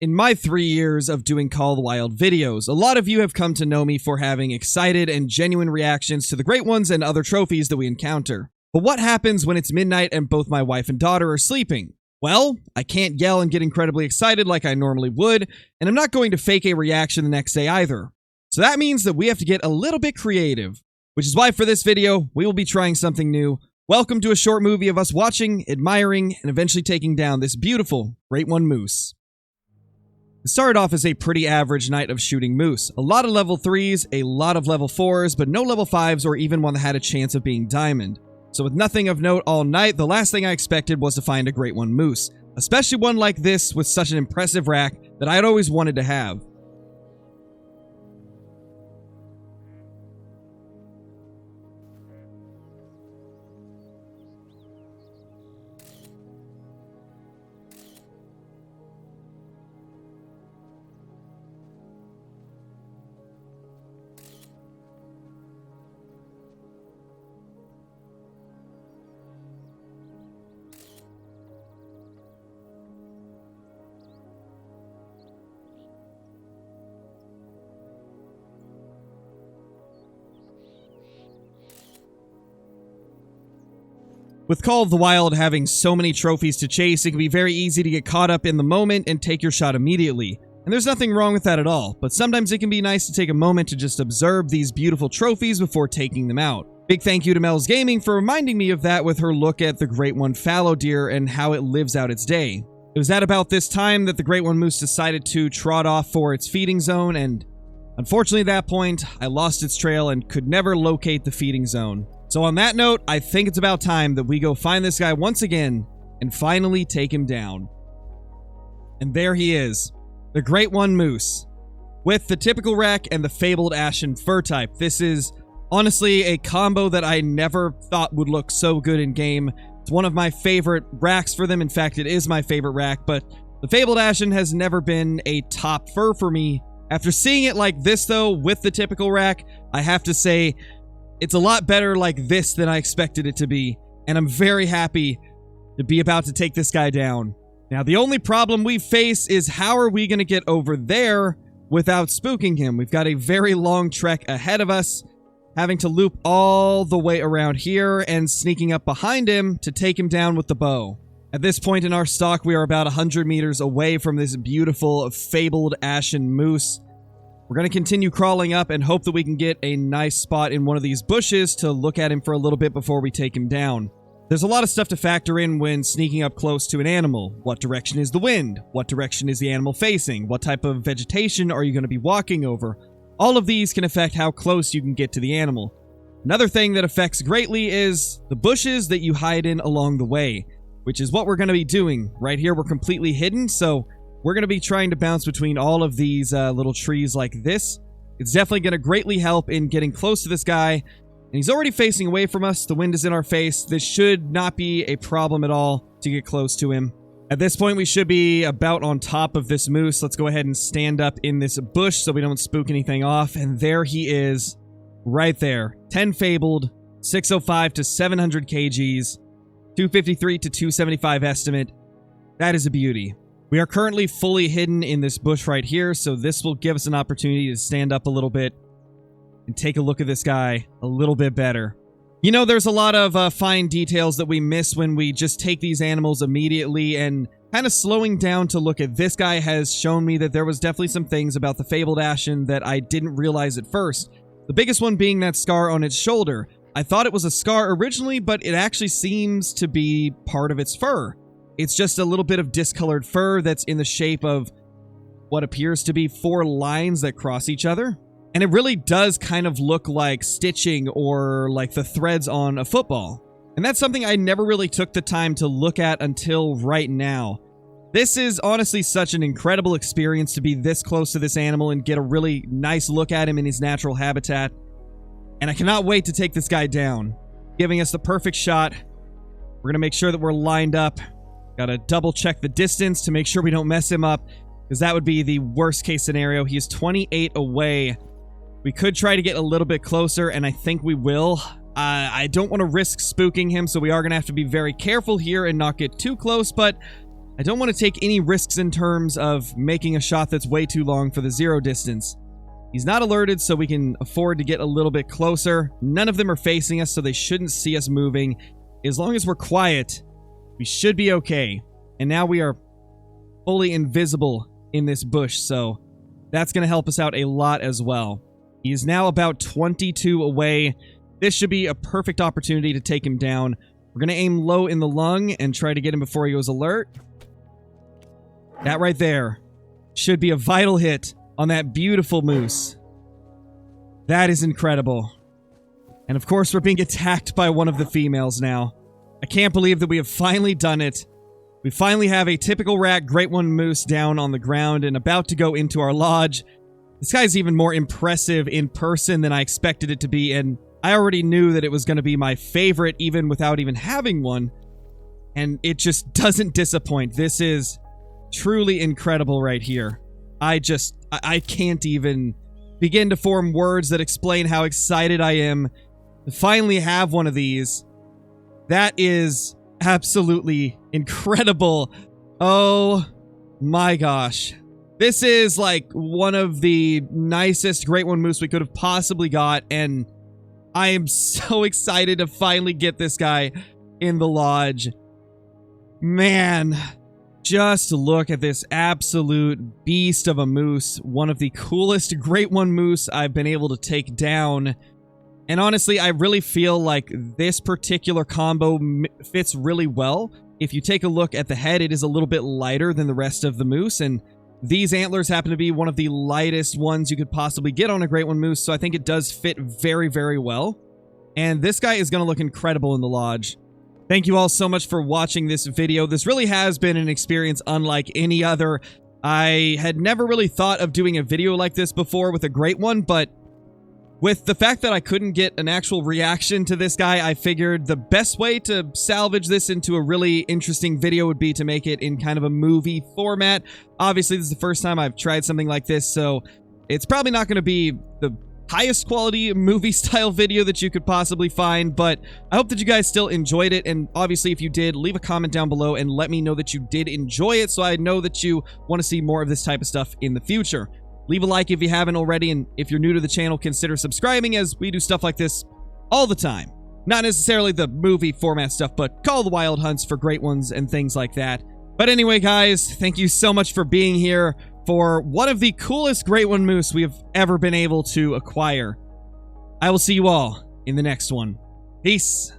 In my 3 years of doing Call of the Wild videos, a lot of you have come to know me for having excited and genuine reactions to the great ones and other trophies that we encounter. But what happens when it's midnight and both my wife and daughter are sleeping? Well, I can't yell and get incredibly excited like I normally would, and I'm not going to fake a reaction the next day either. So that means that we have to get a little bit creative, which is why for this video, we will be trying something new. Welcome to a short movie of us watching, admiring, and eventually taking down this beautiful Great One Moose. It started off as a pretty average night of shooting moose. A lot of level 3s, a lot of level 4s, but no level 5s or even one that had a chance of being diamond. So with nothing of note all night, the last thing I expected was to find a Great One Moose. Especially one like this with such an impressive rack that I had always wanted to have. With Call of the Wild having so many trophies to chase, it can be very easy to get caught up in the moment and take your shot immediately. And there's nothing wrong with that at all, but sometimes it can be nice to take a moment to just observe these beautiful trophies before taking them out. Big thank you to Mel's Gaming for reminding me of that with her look at the Great One fallow deer and how it lives out its day. It was at about this time that the Great One Moose decided to trot off for its feeding zone, and unfortunately at that point, I lost its trail and could never locate the feeding zone. So on that note, I think it's about time that we go find this guy once again and finally take him down. And there he is, the Great One Moose, with the typical rack and the Fabled Ashen fur type. This is honestly a combo that I never thought would look so good in game. It's one of my favorite racks for them. In fact, it is my favorite rack, but the Fabled Ashen has never been a top fur for me. After seeing it like this though, with the typical rack, I have to say, it's a lot better like this than I expected it to be, and I'm very happy to be about to take this guy down. Now, the only problem we face is how are we going to get over there without spooking him? We've got a very long trek ahead of us, having to loop all the way around here and sneaking up behind him to take him down with the bow. At this point in our stalk, we are about 100 meters away from this beautiful Fabled Ashen Moose. We're going to continue crawling up and hope that we can get a nice spot in one of these bushes to look at him for a little bit before we take him down. There's a lot of stuff to factor in when sneaking up close to an animal. What direction is the wind? What direction is the animal facing? What type of vegetation are you going to be walking over? All of these can affect how close you can get to the animal. Another thing that affects greatly is the bushes that you hide in along the way, which is what we're going to be doing. Right here, we're completely hidden, so we're going to be trying to bounce between all of these little trees like this. It's definitely going to greatly help in getting close to this guy. And he's already facing away from us. The wind is in our face. This should not be a problem at all to get close to him. At this point, we should be about on top of this moose. Let's go ahead and stand up in this bush so we don't spook anything off. And there he is, right there. 10 fabled, 605 to 700 kgs, 253 to 275 estimate. That is a beauty. We are currently fully hidden in this bush right here, so this will give us an opportunity to stand up a little bit and take a look at this guy a little bit better. You know, there's a lot of fine details that we miss when we just take these animals immediately, and kind of slowing down to look at this guy has shown me that there was definitely some things about the Fabled Ashen that I didn't realize at first. The biggest one being that scar on its shoulder. I thought it was a scar originally, but it actually seems to be part of its fur. It's just a little bit of discolored fur that's in the shape of what appears to be 4 lines that cross each other. And it really does kind of look like stitching or like the threads on a football. And that's something I never really took the time to look at until right now. This is honestly such an incredible experience to be this close to this animal and get a really nice look at him in his natural habitat. And I cannot wait to take this guy down, giving us the perfect shot. We're going to make sure that we're lined up. Gotta double check the distance to make sure we don't mess him up, because that would be the worst case scenario. He is 28 away. We could try to get a little bit closer, and I think we will. I don't want to risk spooking him, so we are going to have to be very careful here and not get too close, but I don't want to take any risks in terms of making a shot that's way too long for the 0 distance. He's not alerted, so we can afford to get a little bit closer. None of them are facing us, so they shouldn't see us moving. As long as we're quiet, we should be okay. And now we are fully invisible in this bush, so that's going to help us out a lot as well. He is now about 22 away. This should be a perfect opportunity to take him down. We're going to aim low in the lung and try to get him before he goes alert. That right there should be a vital hit on that beautiful moose. That is incredible. And of course, we're being attacked by one of the females now. I can't believe that we have finally done it. We finally have a typical rat Great One moose down on the ground and about to go into our lodge. This guy's even more impressive in person than I expected it to be, and I already knew that it was going to be my favorite even without even having one. And it just doesn't disappoint. This is truly incredible right here. I can't even begin to form words that explain how excited I am to finally have one of these. That is absolutely incredible. Oh my gosh. This is like one of the nicest Great One moose we could have possibly got, and I am so excited to finally get this guy in the lodge. Man, just look at this absolute beast of a moose. One of the coolest Great One moose I've been able to take down. And honestly, I really feel like this particular combo fits really well. If you take a look at the head, it is a little bit lighter than the rest of the moose, and these antlers happen to be one of the lightest ones you could possibly get on a Great One moose, so I think it does fit very, very well. And this guy is going to look incredible in the lodge. Thank you all so much for watching this video. This really has been an experience unlike any other. I had never really thought of doing a video like this before with a Great One, but with the fact that I couldn't get an actual reaction to this guy, I figured the best way to salvage this into a really interesting video would be to make it in kind of a movie format. Obviously, this is the first time I've tried something like this, so it's probably not going to be the highest quality movie style video that you could possibly find, but I hope that you guys still enjoyed it. And obviously, if you did, leave a comment down below and let me know that you did enjoy it, so I know that you want to see more of this type of stuff in the future. Leave a like if you haven't already, and if you're new to the channel, consider subscribing, as we do stuff like this all the time. Not necessarily the movie format stuff, but Call of the Wild hunts for Great Ones and things like that. But anyway, guys, thank you so much for being here for one of the coolest Great One moose we have ever been able to acquire. I will see you all in the next one. Peace.